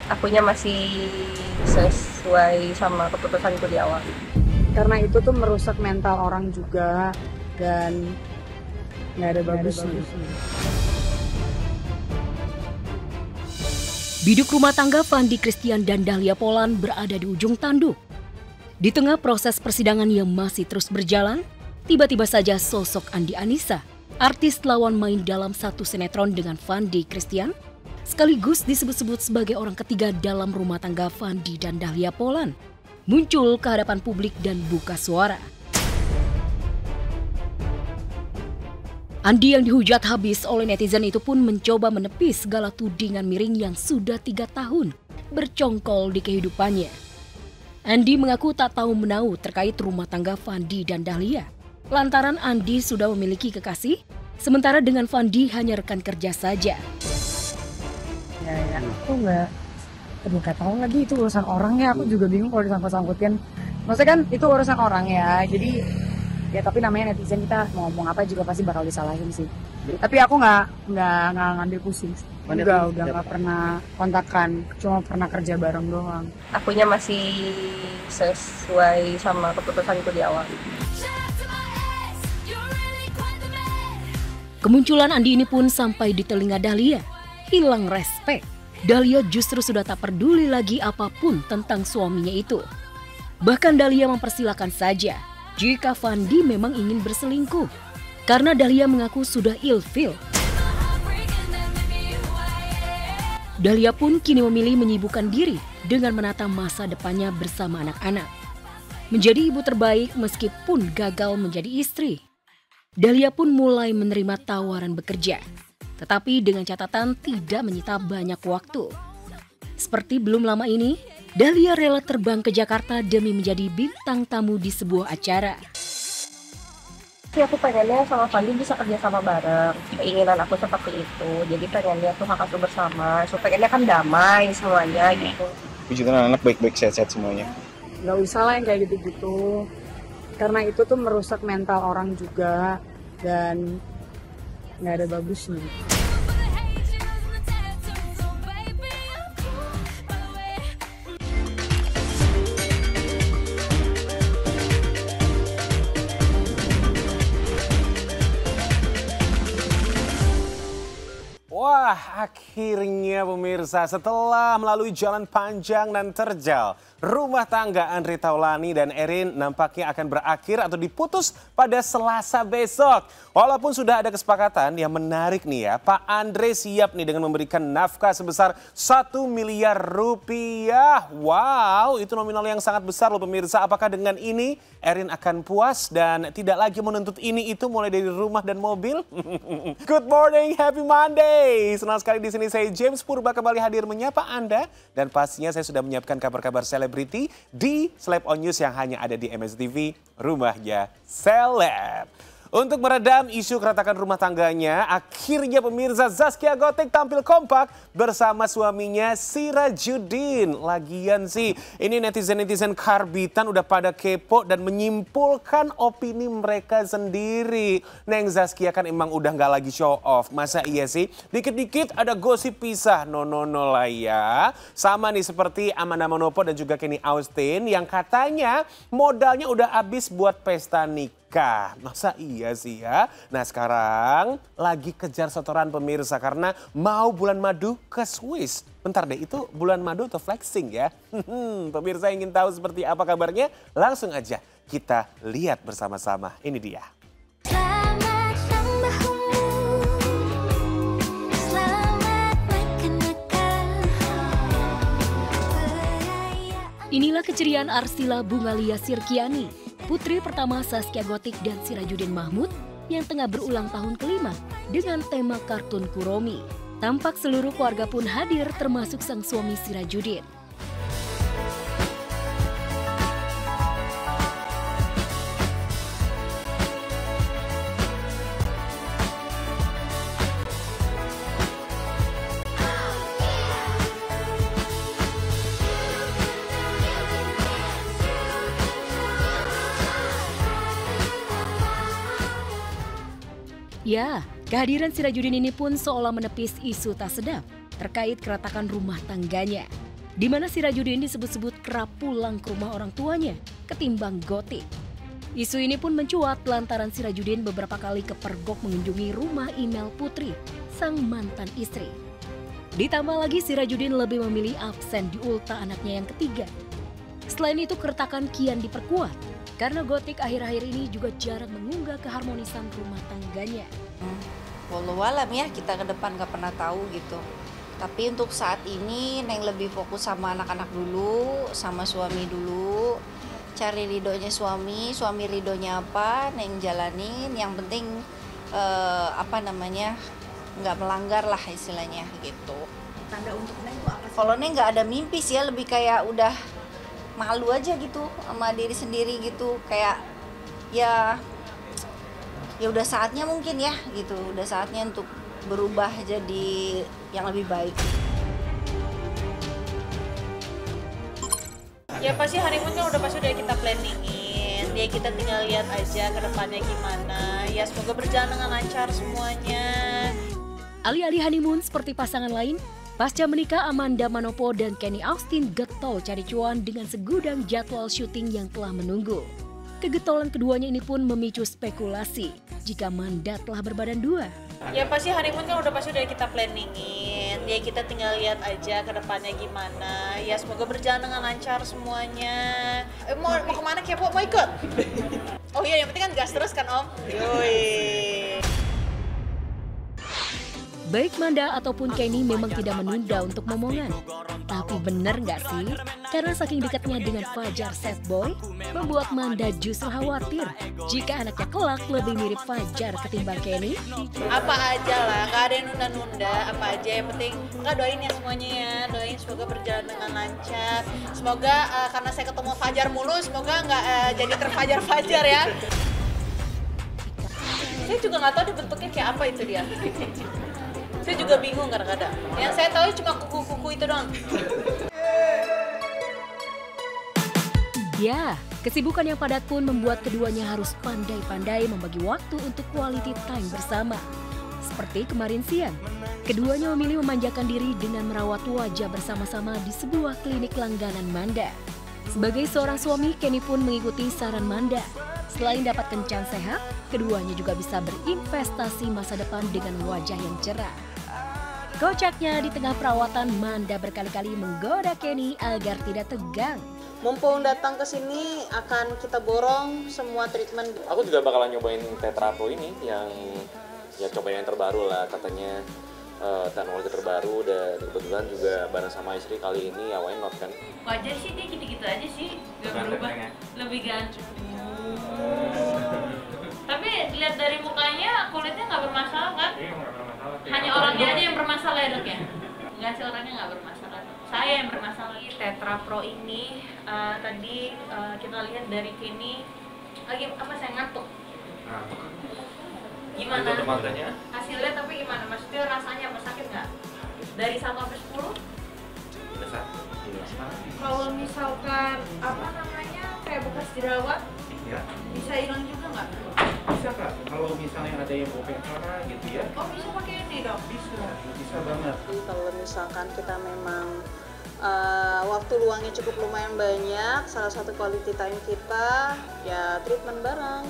Akunya masih sesuai sama keputusanku di awal. Karena itu tuh merusak mental orang juga dan nggak ada bagusnya. Biduk rumah tangga Fandi Christian dan Dahlia Polan berada di ujung tanduk. Di tengah proses persidangan yang masih terus berjalan, tiba-tiba saja sosok Andi Anissa, artis lawan main dalam satu sinetron dengan Fandi Christian, sekaligus disebut-sebut sebagai orang ketiga dalam rumah tangga Fandi dan Dahlia Polan, muncul ke hadapan publik dan buka suara. Andi yang dihujat habis oleh netizen itu pun mencoba menepis segala tudingan miring yang sudah 3 tahun bercongkol di kehidupannya. Andi mengaku tak tahu menau terkait rumah tangga Fandi dan Dahlia. Lantaran Andi sudah memiliki kekasih, sementara dengan Fandi hanya rekan kerja saja. Ya, aku nggak tahu lagi itu urusan orang ya. Aku juga bingung kalau disangkut-sangkutin. Maksudnya kan itu urusan orang ya. Jadi ya tapi namanya netizen, kita mau ngomong apa juga pasti bakal disalahin sih. Tapi aku nggak ngambil pusing. Udah nggak pernah kontakkan, cuma pernah kerja bareng doang. Akunya masih sesuai sama keputusanku di awal. Kemunculan Andi ini pun sampai di telinga Dahlia. Hilang respek. Dahlia justru sudah tak peduli lagi apapun tentang suaminya itu. Bahkan Dahlia mempersilahkan saja jika Fandi memang ingin berselingkuh. Karena Dahlia mengaku sudah ilfil. Dahlia pun kini memilih menyibukkan diri dengan menata masa depannya bersama anak-anak. Menjadi ibu terbaik meskipun gagal menjadi istri. Dahlia pun mulai menerima tawaran bekerja. Tetapi dengan catatan tidak menyita banyak waktu. Seperti belum lama ini, Dahlia rela terbang ke Jakarta demi menjadi bintang tamu di sebuah acara. Aku pengennya sama Fandi bisa kerja sama bareng. Keinginan aku seperti itu. Jadi pengennya tuh hak asuh bersama. So pengennya kan damai semuanya gitu. Pujukan anak baik-baik sehat-sehat semuanya. Nggak usah lah yang kayak gitu-gitu. Karena itu tuh merusak mental orang juga dan nggak ada bagusnya. Wah, akhirnya pemirsa setelah melalui jalan panjang dan terjal, rumah tangga Andre Taulani dan Erin nampaknya akan berakhir atau diputus pada Selasa besok. Walaupun sudah ada kesepakatan yang menarik nih ya, Pak Andre siap nih dengan memberikan nafkah sebesar 1 miliar rupiah. Wow, itu nominal yang sangat besar loh pemirsa. Apakah dengan ini Erin akan puas dan tidak lagi menuntut ini itu mulai dari rumah dan mobil? Good morning, happy Monday. Senang sekali di sini saya James Purba kembali hadir menyapa Anda dan pastinya saya sudah menyiapkan kabar-kabar selebriti di Celeb On News yang hanya ada di MSTV, rumahnya seleb. Untuk meredam isu keretakan rumah tangganya, akhirnya pemirsa Zaskia Gotik tampil kompak bersama suaminya Sirajuddin. Lagian sih, ini netizen-netizen karbitan udah pada kepo dan menyimpulkan opini mereka sendiri. Neng Zaskia kan emang udah nggak lagi show off. Masa iya sih? Dikit-dikit ada gosip pisah. No lah ya. Sama nih seperti Amanda Manopo dan juga Kenny Austin yang katanya modalnya udah habis buat pesta nikah. Masa iya sih ya? Nah sekarang lagi kejar setoran pemirsa karena mau bulan madu ke Swiss. Bentar deh, itu bulan madu atau flexing ya? Pemirsa ingin tahu seperti apa kabarnya? Langsung aja kita lihat bersama-sama. Ini dia. Inilah keceriaan Arsila Bungalia Sirkiani, putri pertama Zaskia Gotik dan Sirajuddin Mahmud yang tengah berulang tahun kelima dengan tema kartun Kuromi. Tampak seluruh keluarga pun hadir termasuk sang suami Sirajuddin. Ya, kehadiran Sirajuddin ini pun seolah menepis isu tak sedap terkait keretakan rumah tangganya. di mana Sirajudin disebut-sebut kerap pulang ke rumah orang tuanya ketimbang Gotik. Isu ini pun mencuat lantaran Sirajudin beberapa kali kepergok mengunjungi rumah email Putri, sang mantan istri. Ditambah lagi Sirajudin lebih memilih absen di ulta anaknya yang ketiga. Selain itu keretakan kian diperkuat karena Gotik akhir-akhir ini juga jarang mengunggah keharmonisan rumah tangganya. Wallahualam ya, kita ke depan gak pernah tahu gitu. Tapi untuk saat ini Neng lebih fokus sama anak-anak dulu, sama suami dulu. Cari ridhonya suami ridhonya apa, Neng jalanin. Yang penting nggak melanggar lah istilahnya gitu. Tanda untuk Neng itu apa sih? Kalau Neng nggak ada mimpi sih ya, lebih kayak udah malu aja gitu sama diri sendiri gitu. Kayak ya udah saatnya mungkin ya gitu, udah saatnya untuk berubah jadi yang lebih baik. Ya pasti honeymoon kan udah kita planningin. Ya kita tinggal lihat aja ke depannya gimana. Ya semoga berjalan dengan lancar semuanya. Alih-alih honeymoon seperti pasangan lain, pasca menikah Amanda Manopo dan Kenny Austin getol cari cuan dengan segudang jadwal syuting yang telah menunggu. Kegetolan keduanya ini pun memicu spekulasi jika Amanda telah berbadan dua. Ya pasti honeymoon kan udah kita planningin. Ya kita tinggal lihat aja ke depannya gimana. Ya semoga berjalan dengan lancar semuanya. Mau kemana Kepo? Mau ikut? Oh iya, yang penting kan gas terus kan Om. Yoi. Baik Manda ataupun Kenny memang tidak menunda untuk momongan. Tapi benar nggak sih? Karena saking dekatnya dengan Fajar Sad Boy, membuat Manda justru khawatir jika anaknya kelak lebih mirip Fajar ketimbang Kenny. Apa aja lah, nggak ada yang nunda-nunda, apa aja yang penting nggak doain ya semuanya ya, doain semoga berjalan dengan lancar. Semoga karena saya ketemu Fajar mulu, semoga nggak jadi terfajar-fajar ya. Saya juga nggak tahu dia bentuknya kayak apa itu dia. Saya juga bingung kadang-kadang. Yang saya tahu cuma kuku-kuku itu doang. Ya, kesibukan yang padat pun membuat keduanya harus pandai-pandai membagi waktu untuk quality time bersama. Seperti kemarin siang, keduanya memilih memanjakan diri dengan merawat wajah bersama-sama di sebuah klinik langganan Manda. Sebagai seorang suami, Kenny pun mengikuti saran Manda. Selain dapat kencan sehat, keduanya juga bisa berinvestasi masa depan dengan wajah yang cerah. Kocaknya di tengah perawatan, Manda berkali-kali menggoda Kenny agar tidak tegang. Mumpung datang ke sini akan kita borong semua treatment. Aku juga bakalan nyobain Tetra Pro ini yang coba yang terbaru lah katanya, teknologi terbaru, dan kebetulan juga bareng sama istri kali ini ya, why not kan? Wajar sih dia gitu-gitu aja sih, gak berubah, lebih ganteng. Tapi dilihat dari mukanya kulitnya nggak bermasalah kan? Hanya orangnya aja yang bermasalah ya dok ya? Enggak sih, orangnya nggak bermasalah. Saya yang bermasalah. Tetra Pro ini tadi kita lihat dari Kenny lagi apa, saya ngantuk. Gimana? Hasilnya tapi gimana? Maksudnya rasanya apa, sakit nggak? Dari 1 sampai 10? Kalau misalkan apa namanya kayak bekas jerawat, bisa hilang juga nggak? Bisa Kak, kalau misalnya ada yang bau parah gitu ya. Oh bisa pakai ini dok? Bisa banget. Kalau misalkan kita memang waktu luangnya cukup lumayan banyak, salah satu quality time kita ya treatment bareng.